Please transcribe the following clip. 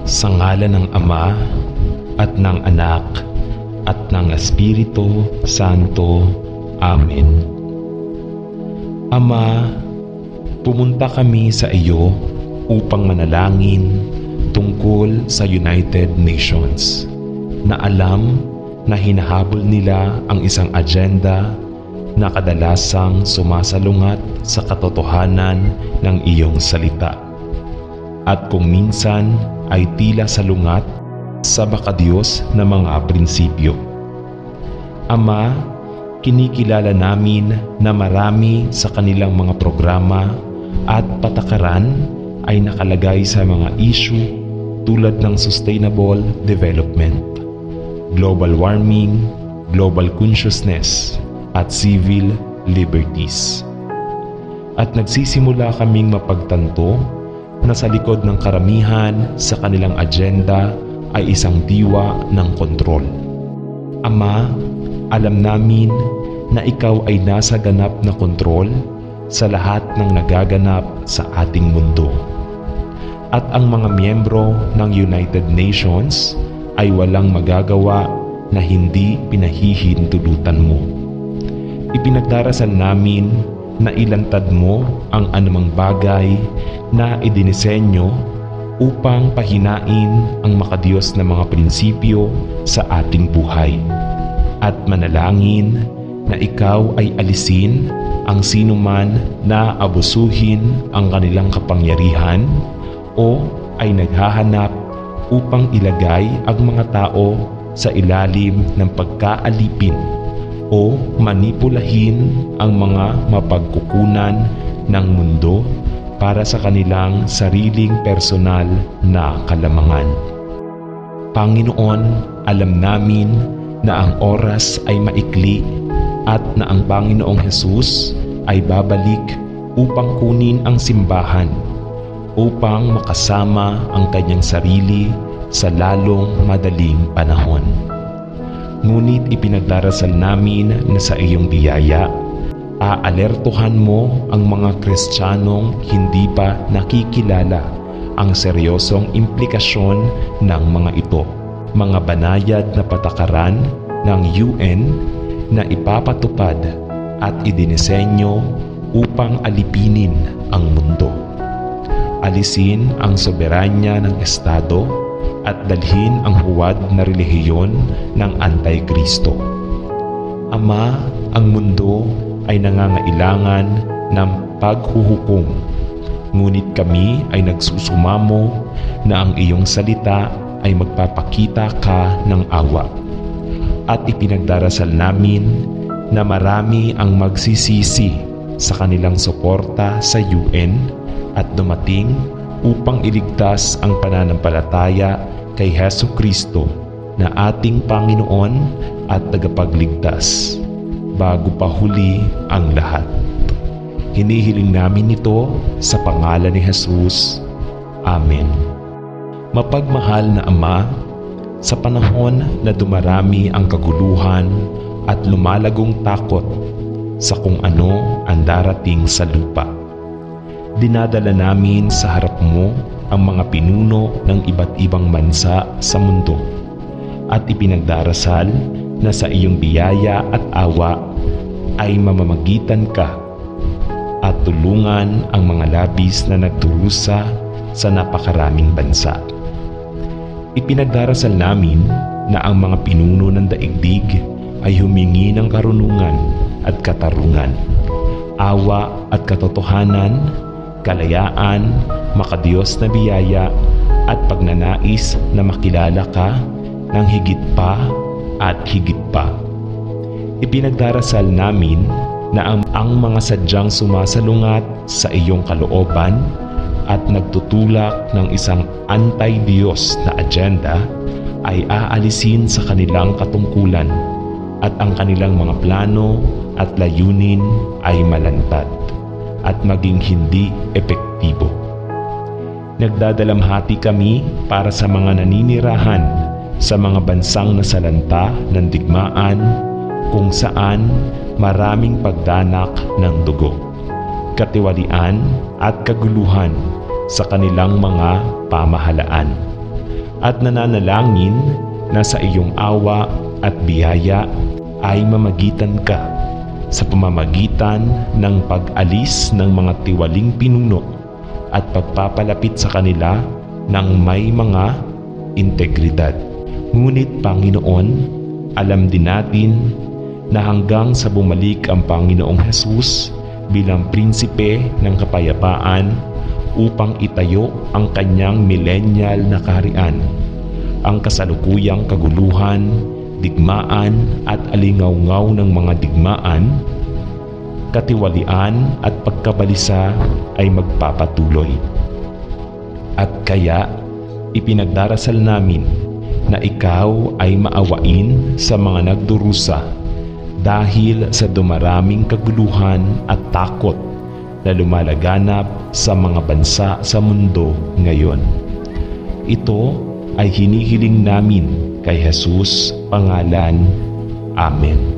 Sa ngalan ng Ama at ng Anak at ng Espiritu Santo. Amen. Ama, pumunta kami sa iyo upang manalangin tungkol sa United Nations na alam na hinahabol nila ang isang agenda na kadalasang sumasalungat sa katotohanan ng iyong salita. At kung minsan ay tila salungat sa makadiyos na mga prinsipyo. Ama, kinikilala namin na marami sa kanilang mga programa at patakaran ay nakalagay sa mga issue tulad ng sustainable development, global warming, global consciousness, at civil liberties. At nagsisimula kaming mapagtanto na sa likod ng karamihan sa kanilang agenda ay isang diwa ng kontrol. Ama, alam namin na ikaw ay nasa ganap na kontrol sa lahat ng nagaganap sa ating mundo. At ang mga miyembro ng United Nations ay walang magagawa na hindi pinahihintulutan mo. Ipinagdarasal namin na ilantad mo ang anumang bagay na idinisenyo upang pahinain ang makadiyos na mga prinsipyo sa ating buhay. At manalangin na ikaw ay alisin ang sinuman na abusuhin ang kanilang kapangyarihan o ay naghahanap upang ilagay ang mga tao sa ilalim ng pagkaalipin o manipulahin ang mga mapagkukunan ng mundo para sa kanilang sariling personal na kalamangan. Panginoon, alam namin na ang oras ay maikli at na ang Panginoong Hesus ay babalik upang kunin ang simbahan upang makasama ang kanyang sarili sa lalong madaling panahon. Ngunit ipinagdarasal namin na sa iyong biyaya, aalertuhan mo ang mga Kristiyanong hindi pa nakikilala ang seryosong implikasyon ng mga ito, mga banayad na patakaran ng UN na ipapatupad at idinisenyo upang alipinin ang mundo. Alisin ang soberanya ng Estado at dalhin ang huwad na relihiyon ng Antikristo. Ama, ang mundo ay nangangailangan ng paghuhukom, ngunit kami ay nagsusumamo na ang iyong salita ay magpapakita ka ng awa. At ipinagdarasal namin na marami ang magsisisi sa kanilang suporta sa UN at dumating upang iligtas ang pananampalataya kay Hesukristo na ating Panginoon at tagapagligtas bago pa huli ang lahat. Hinihiling namin ito sa pangalan ni Jesus. Amen. Mapagmahal na Ama, sa panahon na dumarami ang kaguluhan at lumalagong takot sa kung ano ang darating sa lupa, dinadala namin sa harap mo ang mga pinuno ng iba't ibang bansa sa mundo at ipinagdarasal na sa iyong biyaya at awa ay mamamagitan ka at tulungan ang mga labis na nagdurusa sa napakaraming bansa. Ipinagdarasal namin na ang mga pinuno ng daigdig ay humingi ng karunungan at katarungan, awa at katotohanan, kalayaan, makadiyos na biyaya at pagnanais na makilala ka ng higit pa at higit pa. Ipinagdarasal namin na ang mga sadyang sumasalungat sa iyong kalooban at nagtutulak ng isang anti-Diyos na agenda ay aalisin sa kanilang katungkulan at ang kanilang mga plano at layunin ay malantad at maging hindi epektibo. Nagdadalamhati kami para sa mga naninirahan sa mga bansang nasalanta ng digmaan kung saan maraming pagdanak ng dugo, katiwalian at kaguluhan sa kanilang mga pamahalaan. at nananalangin na sa iyong awa at biyaya ay mamagitan ka sa pamamagitan ng pag-alis ng mga tiwaling pinuno at pagpapalapit sa kanila ng may mga integridad. Ngunit Panginoon, alam din natin na hanggang sa bumalik ang Panginoong Hesus bilang prinsipe ng kapayapaan upang itayo ang kanyang millennial na kaharian, ang kasalukuyang kaguluhan, digmaan at alingawngaw ng mga digmaan, katiwalian at pagkabalisa ay magpapatuloy. At kaya ipinagdarasal namin na ikaw ay maawain sa mga nagdurusa dahil sa dumaraming kaguluhan at takot na lumalaganap sa mga bansa sa mundo ngayon. Ito ay hinihiling namin kay Jesus pangalan. Amen.